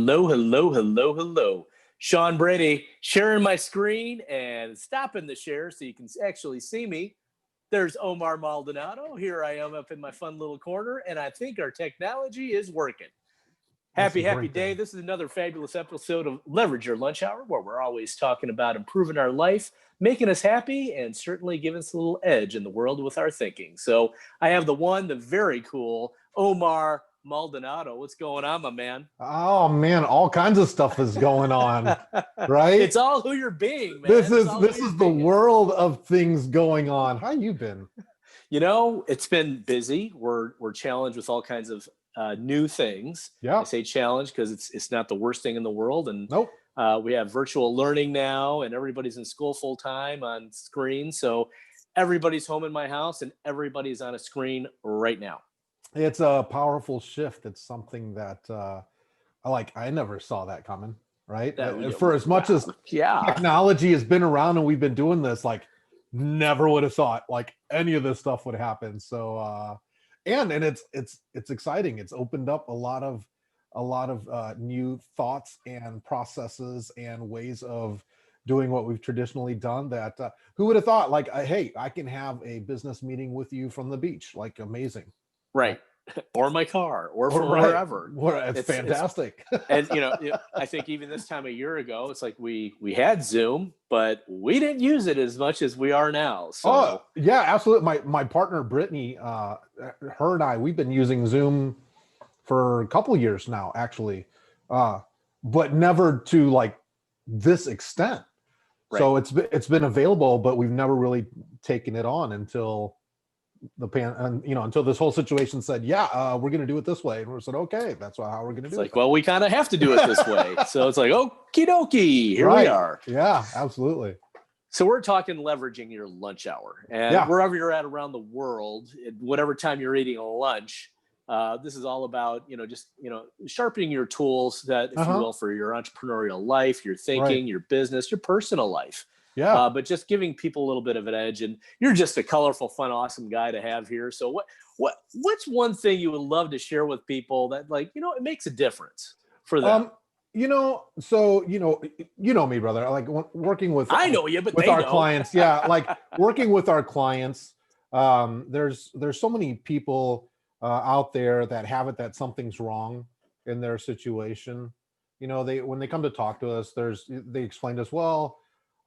Hello, hello, hello, hello. Sean Brady sharing my screen and stopping the share so you can actually see me. There's Omar Maldonado. Here I am up in my fun little corner, and I think our technology is working. Happy day. This is another fabulous episode of Leverage Your Lunch Hour, where we're always talking about improving our life, making us happy, and certainly giving us a little edge in the world with our thinking. So I have the very cool Omar Maldonado. What's going on, my man? Oh man, all kinds of stuff is going on, right? It's all who you're being, man. This is the world of things going on. How you been? You know, it's been busy. We're challenged with all kinds of new things. Yeah. I say challenge because it's not the worst thing in the world. And nope. We have virtual learning now, and everybody's in school full time on screen. So everybody's home in my house, and everybody's on a screen right now. It's a powerful shift. It's something that I never saw that coming, right? For as much as technology has been around and we've been doing this, never would have thought any of this stuff would happen. So and it's exciting. It's opened up a lot of new thoughts and processes and ways of doing what we've traditionally done. That who would have thought? Hey, I can have a business meeting with you from the beach. Amazing. Right. Or my car, or from wherever. It's fantastic. And I think even this time a year ago, it's like we had Zoom, but we didn't use it as much as we are now. So. Oh yeah, absolutely. My partner Brittany, her and I, we've been using Zoom for a couple years now, actually, but never to this extent. Right. So it's been available, but we've never really taken it on until until this whole situation said, we're going to do it this way. And we said, okay, that's how we're going to do it. Well, we kind of have to do it this way. So it's okie dokie, here we are. Yeah, absolutely. So we're talking leveraging your lunch hour, and wherever you're at around the world, whatever time you're eating lunch, this is all about, sharpening your tools that, if you will, for your entrepreneurial life, your thinking, your business, your personal life. Yeah. But just giving people a little bit of an edge, and you're just a colorful, fun, awesome guy to have here. So what's one thing you would love to share with people that it makes a difference for them? So me, brother, working with, I know you, but with our clients. Yeah. Working with our clients. There's so many people out there that have it, that something's wrong in their situation. When they come to talk to us, they explain to us, well,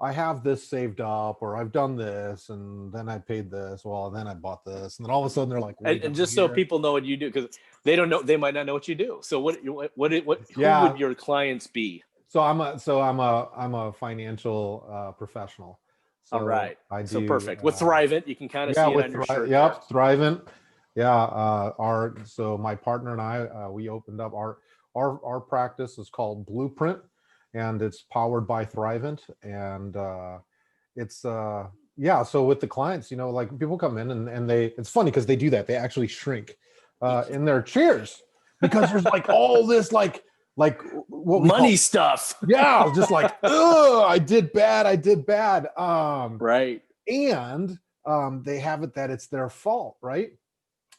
I have this saved up, or I've done this, and then I paid this. Well, and then I bought this, and then all of a sudden they're like, and just so people know what you do, because they don't know, they might not know what you do. So who would your clients be? So I'm a financial professional. So all right. So perfect. With Thrivent, you can kind of see it on your shirt. Yep, Thrivent. Yeah. So my partner and I, we opened up our practice is called Blueprint. And it's powered by Thrivent, and it's so with the clients, people come in and it's funny because they do that. They actually shrink in their chairs because there's all this what money stuff. Yeah, just I did bad. Right. And they have it that it's their fault, right?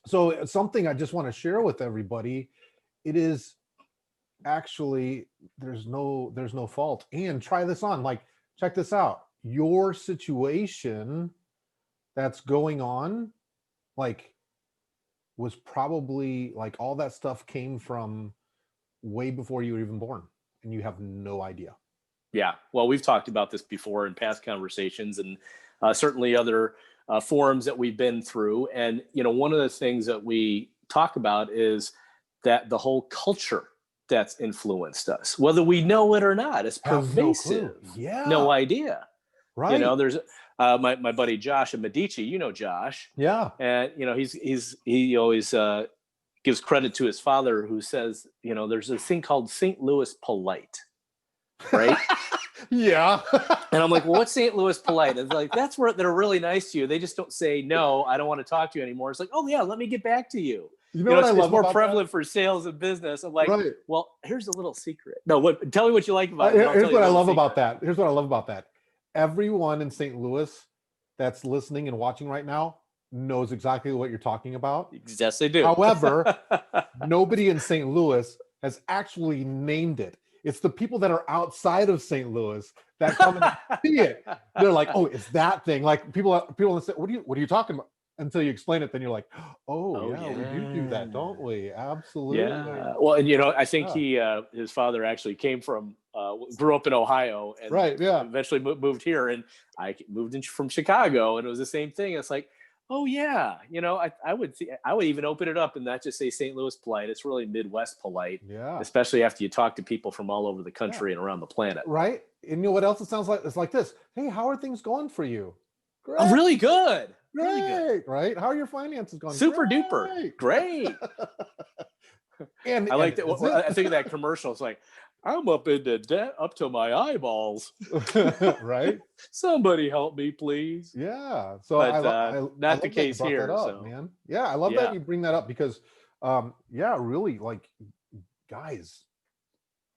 So it's something I just want to share with everybody. It is actually there's no fault. And try this on, check this out. Your situation that's going on was probably all that stuff came from way before you were even born, and you have no idea. Yeah, well, we've talked about this before in past conversations, and certainly other forums that we've been through. And one of the things that we talk about is that the whole culture that's influenced us, whether we know it or not, it's pervasive. No idea. Right. There's my buddy Josh at Medici. Josh. Yeah. And he always gives credit to his father, who says there's a thing called St. Louis polite, right? Yeah. And I'm like, well, what's St. Louis polite? It's that's where they're really nice to you. They just don't say no, I don't want to talk to you anymore. It's oh yeah, let me get back to you. It's more prevalent for sales and business. I'm well, here's a little secret. No, tell me what you like about it. Here's what I love about that. Everyone in St. Louis that's listening and watching right now knows exactly what you're talking about. Yes, they do. However, nobody in St. Louis has actually named it. It's the people that are outside of St. Louis that come and see it. They're like, oh, it's that thing. Like people say, what are you talking about? Until you explain it, then you're like, oh yeah, we do that, don't we? Absolutely. Yeah. Well, and I think his father actually came from, grew up in Ohio, and right, yeah, eventually moved here, and I moved from Chicago, and it was the same thing. It's like, oh yeah, I would even open it up and not just say St. Louis polite. It's really Midwest polite, yeah. Especially after you talk to people from all over the country and around the planet. Right. And you know what else it sounds like? It's like this. Hey, how are things going for you? Great. Oh, really good. Great. Really good. Right. How are your finances going? Super duper. Great. And I like that. I think of that commercial. It's like, I'm up into debt up to my eyeballs. Right. Somebody help me, please. Yeah. So but, not the case here, up, man. Yeah, I love that you bring that up because, really, like, guys,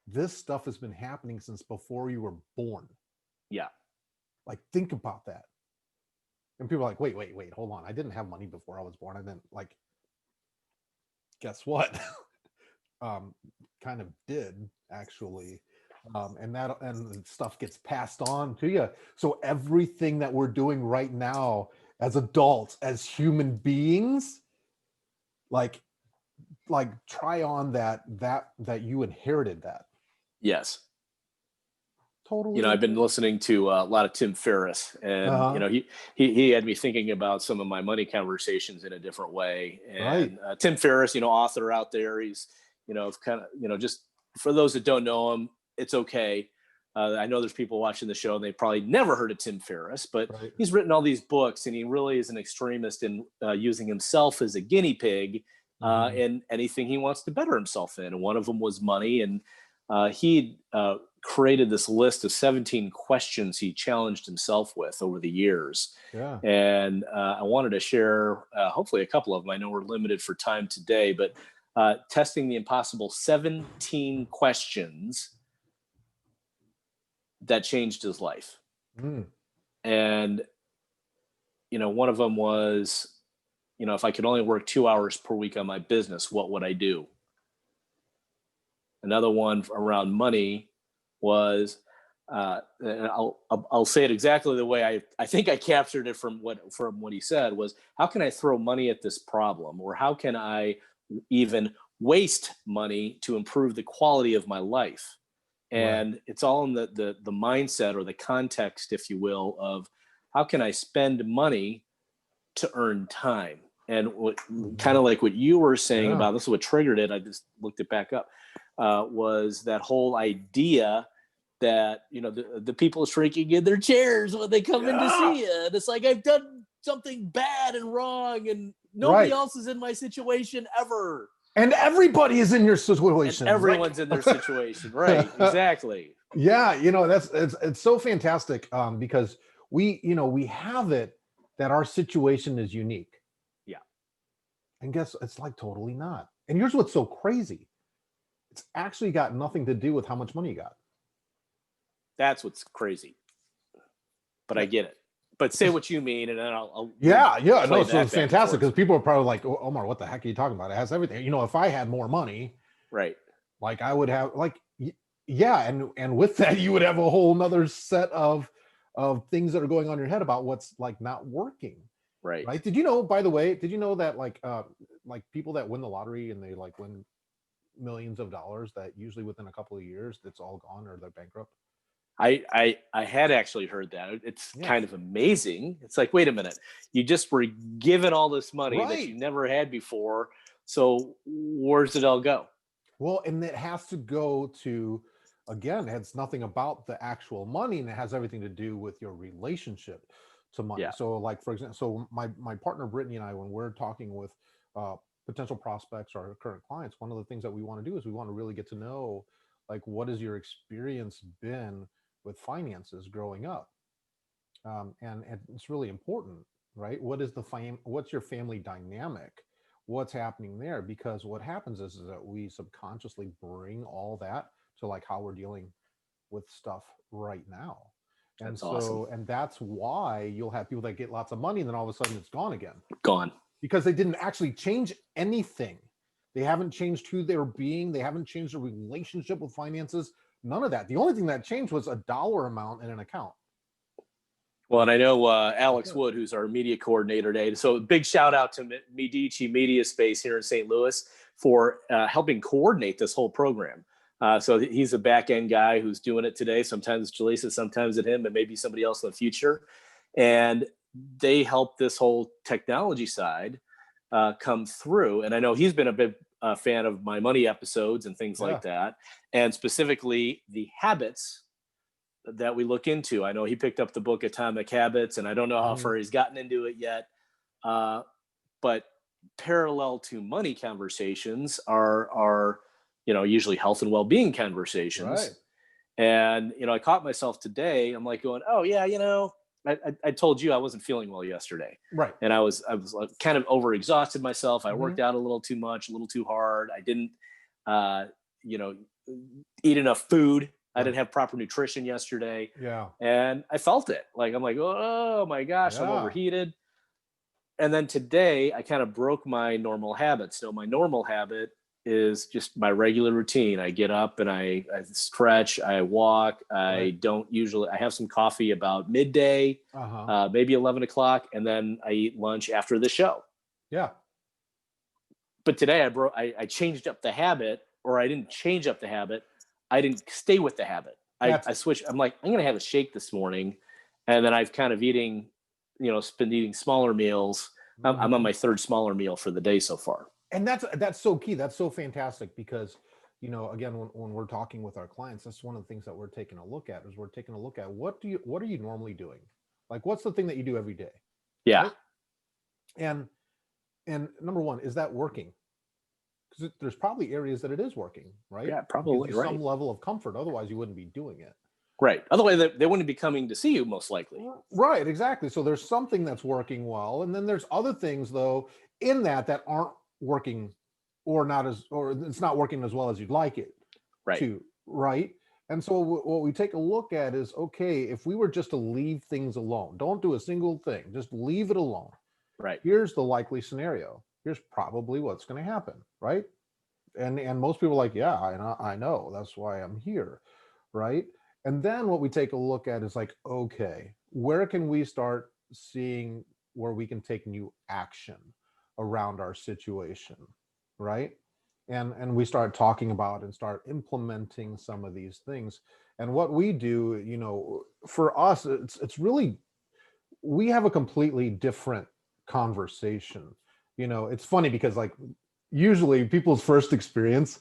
this stuff has been happening since before you were born. Yeah. Like, think about that. And people are like, wait, hold on. I didn't have money before I was born. I didn't, like, guess what? Kind of did, actually. And stuff gets passed on to you. So everything that we're doing right now as adults, as human beings, like try on that you inherited that. Yes. Totally. I've been listening to a lot of Tim Ferriss, and he had me thinking about some of my money conversations in a different way. And Tim Ferriss, author out there, he's kind of just for those that don't know him, it's okay. I know there's people watching the show and they probably never heard of Tim Ferriss, but he's written all these books, and he really is an extremist in using himself as a guinea pig in anything he wants to better himself in. And one of them was money, and he created this list of 17 questions he challenged himself with over the years. Yeah. And I wanted to share hopefully a couple of them. I know we're limited for time today, but testing the impossible 17 questions that changed his life. And one of them was, if I could only work 2 hours per week on my business, what would I do? Another one around money was, I'll say it exactly the way I think I captured it from what he said, was, how can I throw money at this problem? Or how can I even waste money to improve the quality of my life? And it's all in the mindset, or the context, if you will, of how can I spend money to earn time? And what kind of like what you were saying about this is what triggered it. I just looked it back up. Was that whole idea that the people shrinking in their chairs when they come in to see you, and it's like, I've done something bad and wrong, and nobody else is in my situation ever. And everybody is in your situation. And everyone's in their situation, right? Exactly. Yeah, it's so fantastic because we have it that our situation is unique. Yeah. And guess it's like totally not. And here's what's so crazy. It's actually got nothing to do with how much money you got. That's what's crazy. But I get it. But say what you mean, and then I'll no, so it's fantastic because people are probably like, oh, Omar, what the heck are you talking about? It has everything. If I had more money, right? Like I would have, like, and with that, you would have a whole nother set of things that are going on in your head about what's like not working. Right. Did you know, by the way, that like people that win the lottery and they like win millions of dollars, that usually within a couple of years, it's all gone or they're bankrupt? I had actually heard that. It's kind of amazing. It's like, wait a minute, you just were given all this money that you never had before. So where's it all go? Well, and it has to go to, again, it's nothing about the actual money, and it has everything to do with your relationship to money. So like, for example, so my partner Brittany and I, when we're talking with potential prospects or current clients, one of the things that we want to do is we want to really get to know, like, what has your experience been with finances growing up? And it's really important, right? What's your family dynamic? What's happening there? Because what happens is that we subconsciously bring all that to like how we're dealing with stuff right now. And that's awesome. And that's why you'll have people that get lots of money and then all of a sudden it's gone again. Gone. Because they didn't actually change anything. They haven't changed who they're being. They haven't changed their relationship with finances. None of that. The only thing that changed was a dollar amount in an account. Well, and I know Alex Wood, who's our media coordinator today. So big shout out to Medici Media Space here in St. Louis for helping coordinate this whole program. So he's a back end guy who's doing it today. Sometimes it's Jaleesa, sometimes it's him, and maybe somebody else in the future. And they help this whole technology side come through. And I know he's been a big fan of my money episodes and things like that. And specifically the habits that we look into. I know he picked up the book Atomic Habits, and I don't know how far he's gotten into it yet. But parallel to money conversations are usually health and well-being conversations. Right. And, I caught myself today. I'm like going, oh yeah, I told you I wasn't feeling well yesterday. Right. And I was like kind of overexhausted myself. I worked out a little too much, a little too hard. I didn't, eat enough food. I didn't have proper nutrition yesterday. Yeah. And I felt it. Like, I'm like, oh my gosh, I'm overheated. And then today I kind of broke my normal habit. So my normal habit is just my regular routine. I get up and I stretch, I walk. I have some coffee about midday, maybe 11 o'clock. And then I eat lunch after the show. Yeah. But today I changed up the habit, or I didn't change up the habit. I didn't stay with the habit. I switched. I'm like, I'm going to have a shake this morning. And then I've kind of been eating smaller meals. I'm on my third smaller meal for the day so far. And that's so key. That's so fantastic because, again, when we're talking with our clients, that's one of the things that we're taking a look at what are you normally doing? Like, what's the thing that you do every day? Yeah. Right? And number one, is that working? Because there's probably areas that it is working, right? Yeah, probably right. Some level of comfort. Otherwise, you wouldn't be doing it. Right. Otherwise, they wouldn't be coming to see you, most likely. Right. Exactly. So there's something that's working well, and then there's other things though in that aren't working, or it's not working as well as you'd like it. Right. To, right. And so what we take a look at is, okay, if we were just to leave things alone, don't do a single thing, just leave it alone. Right. Here's the likely scenario. Here's probably what's going to happen, right? And most people are like, yeah, I know. That's why I'm here, right? And then what we take a look at is like, okay, where can we start seeing where we can take new action around our situation, right? And we start talking about and start implementing some of these things. And what we do, for us, it's really, we have a completely different conversation. It's funny because like usually people's first experience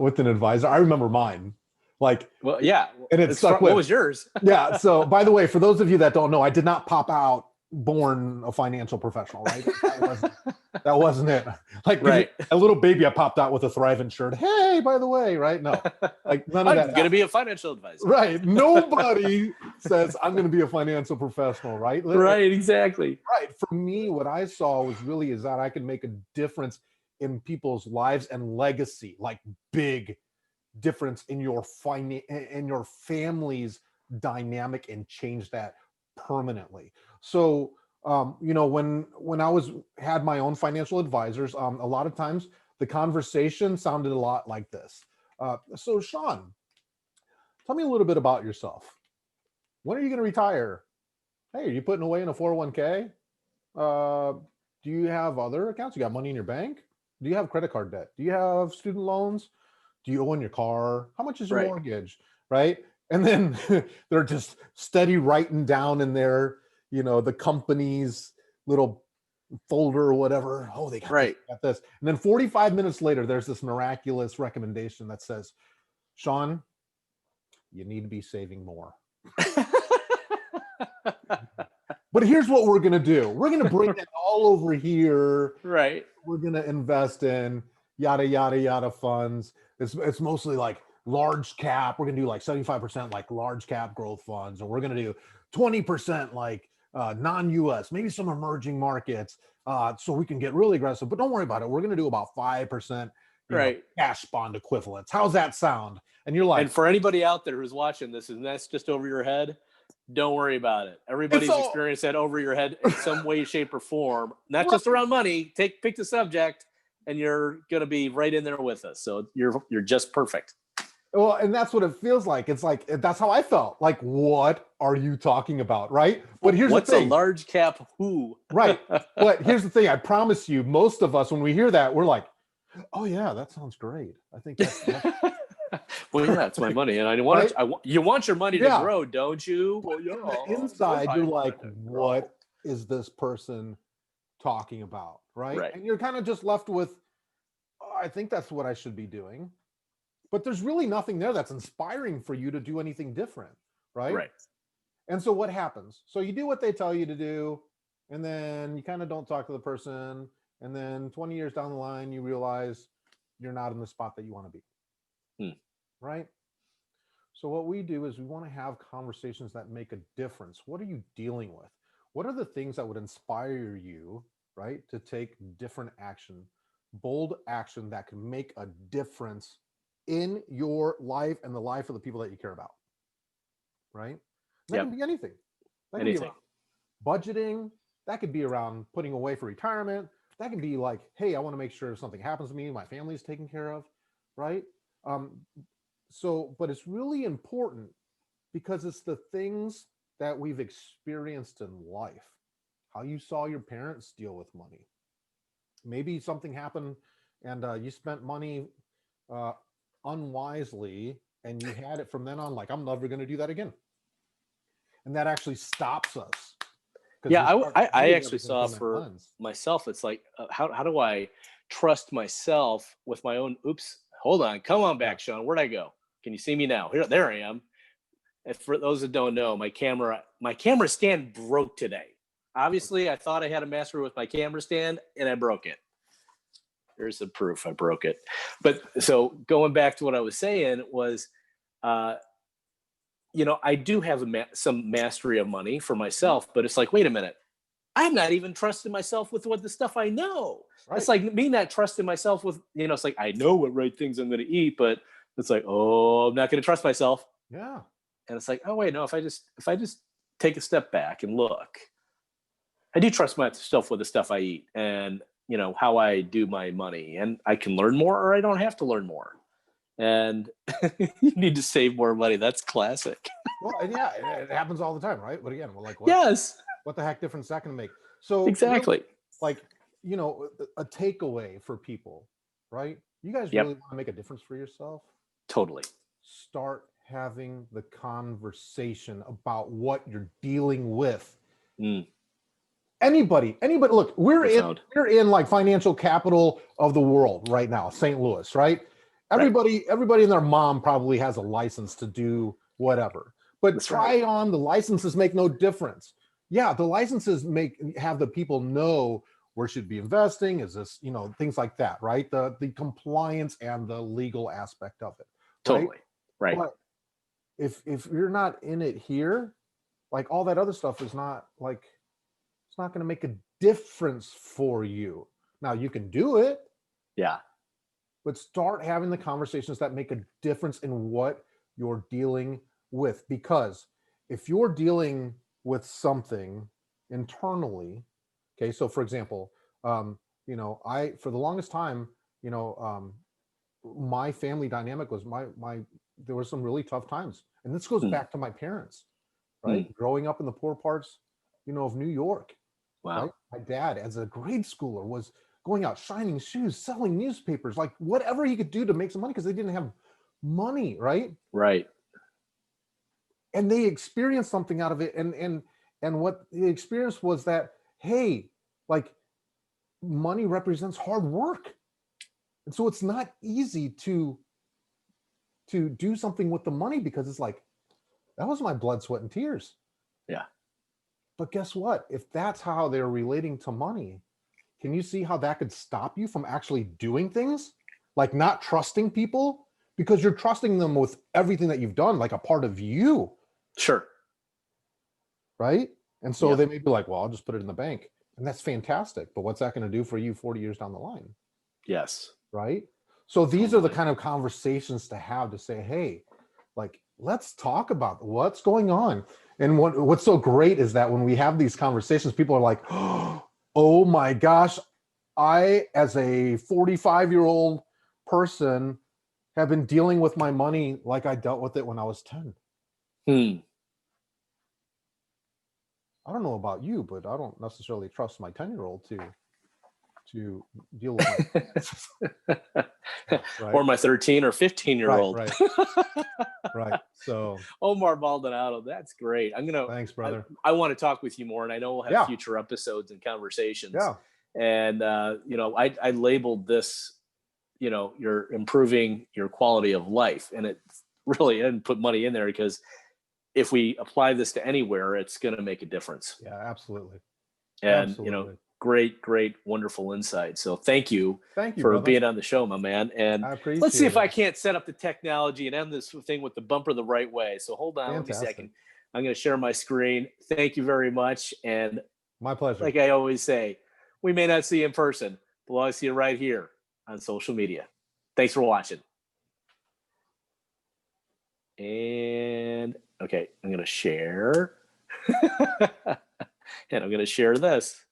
with an advisor, I remember mine. Like, well, yeah. And it stuck with. What was yours? Yeah. So by the way, for those of you that don't know, I did not pop out born a financial professional, right? That wasn't it. Like right. A little baby, I popped out with a Thrivent shirt. Hey, by the way, right? No, like none of that. I'm going to be a financial advisor. Right. Nobody says I'm going to be a financial professional, right? Right. Exactly. Right. For me, what I saw is that I can make a difference in people's lives and legacy, like big difference in your family's dynamic, and change that permanently. So, when I had my own financial advisors, a lot of times the conversation sounded a lot like this. So Sean, tell me a little bit about yourself. When are you going to retire? Hey, are you putting away in a 401k? Do you have other accounts? You got money in your bank? Do you have credit card debt? Do you have student loans? Do you own your car? How much is your mortgage? Right. And then they're just steady writing down in their, the company's little folder or whatever. Oh, they got this. And then 45 minutes later, there's this miraculous recommendation that says, Sean, you need to be saving more. But here's what we're going to do. We're going to bring that all over here. Right. We're going to invest in yada, yada, yada funds. It's mostly like large cap. We're going to do like 75% like large cap growth funds. And we're going to do 20% like non-US, maybe some emerging markets. So we can get really aggressive, but don't worry about it. We're going to do about 5% cash bond equivalents. How's that sound? And you're like, and for anybody out there who's watching this and that's just over your head, don't worry about it. Everybody's experienced that over your head in some way, shape, or form. Not just around money. Pick the subject, and you're going to be right in there with us. So you're just perfect. Well, and that's what it feels like. It's like, that's how I felt. Like, what are you talking about? Right. But here's what's the thing. A large cap who? Right. But here's the thing. I promise you, most of us, when we hear that, we're like, oh yeah, that sounds great. I think that's well, yeah, it's my money. And I want right? You want your money to grow, don't you? Well, yeah. On the inside, you're like, what is this person talking about? Right. And you're kind of just left with, oh, I think that's what I should be doing. But there's really nothing there that's inspiring for you to do anything different, right? Right. And so what happens? So you do what they tell you to do, and then you kind of don't talk to the person, and then 20 years down the line, you realize you're not in the spot that you want to be, right? So what we do is we want to have conversations that make a difference. What are you dealing with? What are the things that would inspire you, right, to take different action, bold action that can make a difference in your life and the life of the people that you care about, right? That can be anything. That can be around budgeting. That could be around putting away for retirement. That can be like, hey, I want to make sure if something happens to me, my family is taken care of, right? But it's really important because it's the things that we've experienced in life. How you saw your parents deal with money. Maybe something happened and you spent money unwisely, and you had it from then on, like, I'm never going to do that again. And that actually stops us. Yeah, I actually saw for myself, it's like, how do I trust myself with my own, oops, hold on, come on back, Sean, where'd I go? Can you see me now? There I am. And for those that don't know, my camera stand broke today. Obviously, I thought I had a master with my camera stand, and I broke it. There's the proof I broke it. But so going back to what I was saying was, I do have some mastery of money for myself, but it's like, wait a minute, I'm not even trusting myself with what the stuff I know. Right. It's like me not trusting myself with, it's like, I know what right things I'm going to eat, but it's like, oh, I'm not going to trust myself. Yeah. And it's like, oh wait, no, if I just take a step back and look, I do trust myself with the stuff I eat and, how I do my money, and I can learn more or I don't have to learn more. And you need to save more money. That's classic. Well, and yeah, it happens all the time, right? But again, we're like, what the heck difference is that going to make? So exactly, really, a takeaway for people, right? You guys really want to make a difference for yourself? Totally. Start having the conversation about what you're dealing with. Anybody, look, we're in like financial capital of the world right now, St. Louis, right? Everybody and their mom probably has a license to do whatever, but on the licenses make no difference. Yeah, the licenses have the people know where should be investing, is this, things like that, right? The compliance and the legal aspect of it. Totally. Right. But if you're not in it here, like all that other stuff is not like, it's not going to make a difference for you. Now you can do it. Yeah. But start having the conversations that make a difference in what you're dealing with. Because if you're dealing with something internally, okay, so for example, for the longest time, my family dynamic was there were some really tough times. And this goes back to my parents, right? Growing up in the poor parts, of New York. Wow. Right? My dad, as a grade schooler, was going out shining shoes, selling newspapers, like whatever he could do to make some money because they didn't have money, right? Right. And they experienced something out of it. And what the experience was that, hey, like money represents hard work. And so it's not easy to do something with the money because it's like, that was my blood, sweat, and tears. Yeah. But guess what? If that's how they're relating to money, can you see how that could stop you from actually doing things? Like not trusting people because you're trusting them with everything that you've done, like a part of you. Sure. Right? And so they may be like, well, I'll just put it in the bank. And that's fantastic. But what's that going to do for you 40 years down the line? Yes. Right? So these are the kind of conversations to have to say, hey, like, let's talk about what's going on. And what's so great is that when we have these conversations, people are like, oh my gosh, I, as a 45-year-old person, have been dealing with my money like I dealt with it when I was 10. I don't know about you, but I don't necessarily trust my 10-year-old to deal with my right? Or my 13 or 15-year-old. Right. So Omar Maldonado, that's great. Thanks, brother. I want to talk with you more, and I know we'll have future episodes and conversations. Yeah. And I labeled this, you're improving your quality of life, and it really, I didn't put money in there because if we apply this to anywhere, it's going to make a difference. Yeah, absolutely. And great, wonderful insight. So thank you for brother. being on the show, my man. And let's see if I can't set up the technology and end this thing with the bumper the right way. So hold on, Let me a second. I'm going to share my screen. Thank you very much. And my pleasure. Like I always say, we may not see you in person, but we'll see you right here on social media. Thanks for watching. And okay, I'm going to share. And I'm going to share this.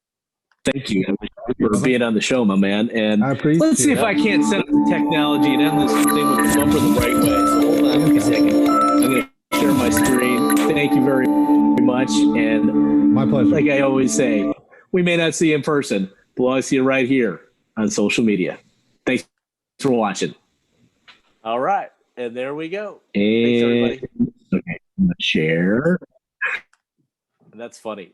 Thank you for being on the show, my man. And let's see if I can't set up the technology and end this thing with the bumper the right way. So hold on a second. I'm going to share my screen. Thank you very much. And my pleasure. Like I always say, we may not see you in person, but we'll see you right here on social media. Thanks for watching. All right. And there we go. Thanks, everybody. Okay. I'm going to share. And that's funny.